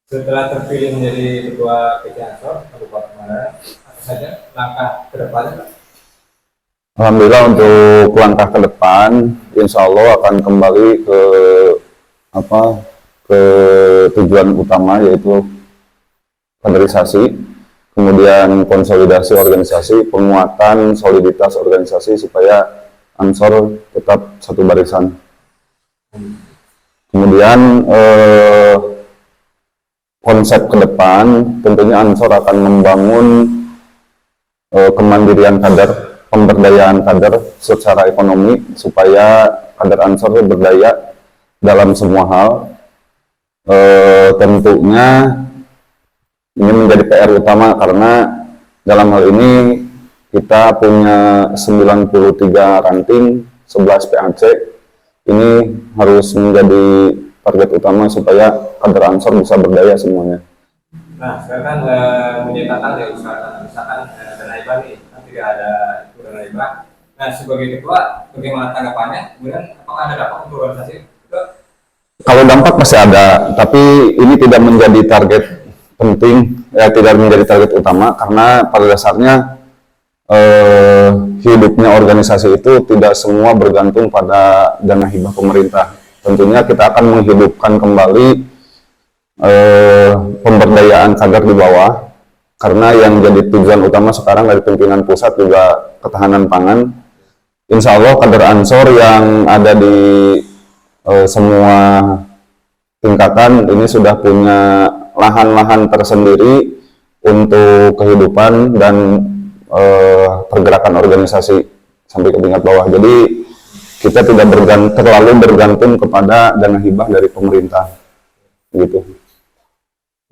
Setelah terpilih menjadi ketua PT Ansor Kabupaten Pangandaran, apa saja langkah ke depannya, Pak? Alhamdulillah untuk langkah ke depan, insya Allah akan kembali ke apa ke tujuan utama yaitu kaderisasi, kemudian konsolidasi organisasi, penguatan soliditas organisasi supaya Ansor tetap satu barisan. Kemudian konsep ke depan tentunya Ansor akan membangun kemandirian kader, pemberdayaan kader secara ekonomi supaya kader Ansor berdaya dalam semua hal. Tentunya ini menjadi PR utama karena dalam hal ini kita punya 93 ranting, 11 PAC. Ini harus menjadi target utama supaya kader Ansor bisa berdaya semuanya. Nah, sekarang kan menyatakan ya misalkan dana hibah nih, kan tidak ada itu dana hibah. Nah, sebagai ketua, bagaimana tanggapannya? Kemudian apakah ada dampak untuk organisasi? Kalau dampak masih ada, tapi ini tidak menjadi target penting, ya tidak menjadi target utama karena pada dasarnya hidupnya organisasi itu tidak semua bergantung pada dana hibah pemerintah. Tentunya kita akan menghidupkan kembali pemberdayaan kader di bawah, karena yang jadi tujuan utama sekarang dari pimpinan pusat juga ketahanan pangan. Insya Allah kader Ansor yang ada di semua tingkatan ini sudah punya lahan-lahan tersendiri untuk kehidupan dan pergerakan organisasi sampai ke tingkat bawah. Jadi kita tidak terlalu bergantung kepada dana hibah dari pemerintah, gitu.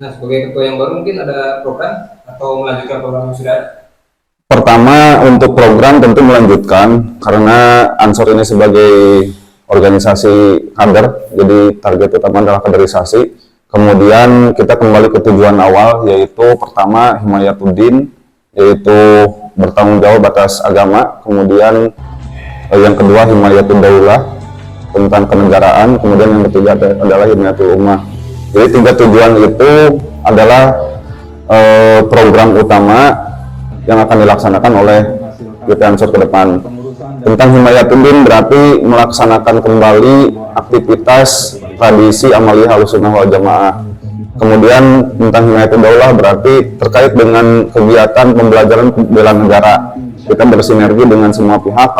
Nah, sebagai ketua yang baru mungkin ada program atau melanjutkan program yang sudah ada? Pertama, untuk program tentu melanjutkan karena Ansor ini sebagai organisasi kader, jadi target utama adalah kaderisasi. Kemudian kita kembali ke tujuan awal, yaitu pertama Himayatuddin, yaitu bertanggung jawab atas agama. Kemudian yang kedua Himayatul Daulah tentang kenegaraan. Kemudian yang ketiga adalah Himayatul Ummah. Jadi tiga tujuan itu adalah program utama yang akan dilaksanakan oleh PT Ansor ke depan. Tentang Himayatuddin berarti melaksanakan kembali aktivitas tradisi Amaliyah Ahlussunnah wal Jamaah. Kemudian tentang Himayatul Daulah berarti terkait dengan kegiatan pembelajaran bela negara. Kita bersinergi dengan semua pihak,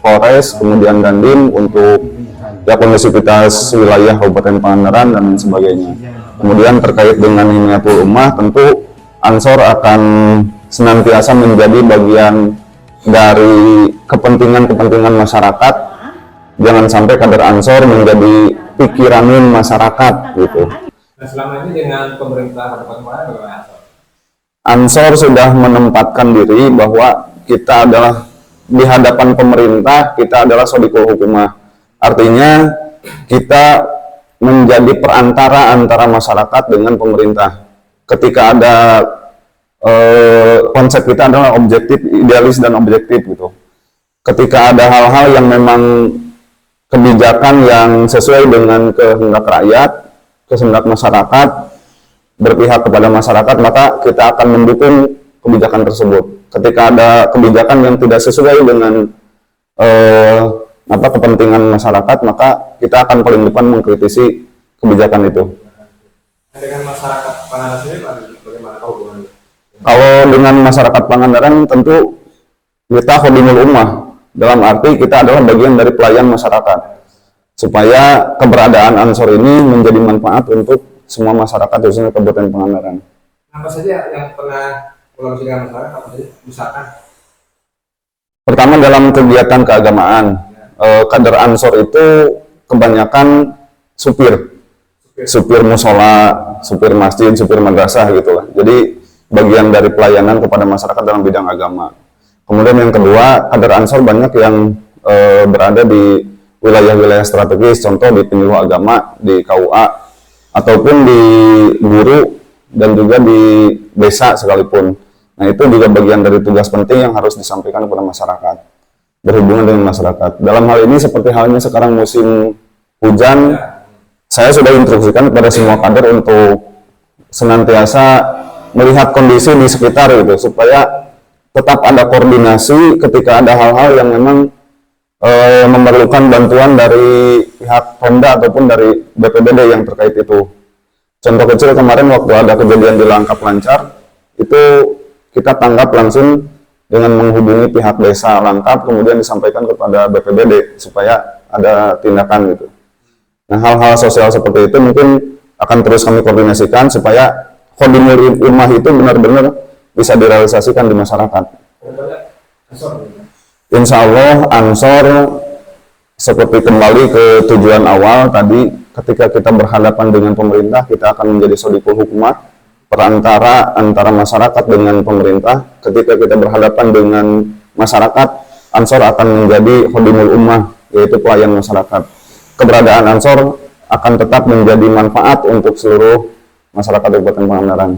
Polres, kemudian Dandim untuk ya kondusivitas wilayah Kabupaten Pangandaran dan lain sebagainya. Kemudian terkait dengan Himayatul Ummah, tentu Ansor akan senantiasa menjadi bagian dari kepentingan masyarakat. Jangan sampai kader Ansor menjadi pikiranin masyarakat, gitu. Nah, selama ini dengan pemerintah Kabupaten Pangandaran bagaimana Ansor? Ansor sudah menempatkan diri bahwa kita adalah di hadapan pemerintah, kita adalah sodikul hukumah. Artinya kita menjadi perantara antara masyarakat dengan pemerintah. Ketika ada konsep kita adalah objektif, idealis dan objektif, gitu. Ketika ada hal-hal yang memang kebijakan yang sesuai dengan kehendak rakyat, kehendak masyarakat, berpihak kepada masyarakat, maka kita akan mendukung kebijakan tersebut. Ketika ada kebijakan yang tidak sesuai dengan kepentingan masyarakat, maka kita akan paling depan mengkritisi kebijakan itu. Dengan masyarakat Pangandaran sendiri bagaimana hubungannya? Kalau dengan masyarakat Pangandaran tentu kita khodimul ummah, dalam arti kita adalah bagian dari pelayan masyarakat, supaya keberadaan Ansor ini menjadi manfaat untuk semua masyarakat khususnya Kabupaten Pangandaran. Apa saja yang pernah kolaborasi dengan masyarakat? Apa saja? Misalkan Pertama dalam kegiatan keagamaan, kader Ansor itu kebanyakan supir musola, supir masjid, supir madrasah gitulah. Jadi bagian dari pelayanan kepada masyarakat dalam bidang agama. Kemudian yang kedua, kader Ansor banyak yang berada di wilayah-wilayah strategis, contoh di penyuluh agama, di KUA, ataupun di guru dan juga di desa sekalipun. Nah, itu juga bagian dari tugas penting yang harus disampaikan kepada masyarakat, berhubungan dengan masyarakat. Dalam hal ini seperti halnya sekarang musim hujan, saya sudah instruksikan kepada semua kader untuk senantiasa melihat kondisi di sekitar gitu, supaya tetap ada koordinasi ketika ada hal-hal yang memang memerlukan bantuan dari pihak Pemda ataupun dari BPBD yang terkait itu. Contoh kecil kemarin waktu ada kejadian di Langkap Lancar, itu kita tanggap langsung dengan menghubungi pihak desa Langkap, kemudian disampaikan kepada BPBD supaya ada tindakan gitu. Nah, hal-hal sosial seperti itu mungkin akan terus kami koordinasikan supaya Khodimul Ummah itu benar-benar bisa direalisasikan di masyarakat. Insya Allah Ansor seperti kembali ke tujuan awal tadi, ketika kita berhadapan dengan pemerintah, kita akan menjadi sodikul hukmah, perantara antara masyarakat dengan pemerintah. Ketika kita berhadapan dengan masyarakat, Ansor akan menjadi Khodimul Ummah, yaitu pelayan masyarakat. Keberadaan Ansor akan tetap menjadi manfaat untuk seluruh masyarakat Kabupaten Pangandaran.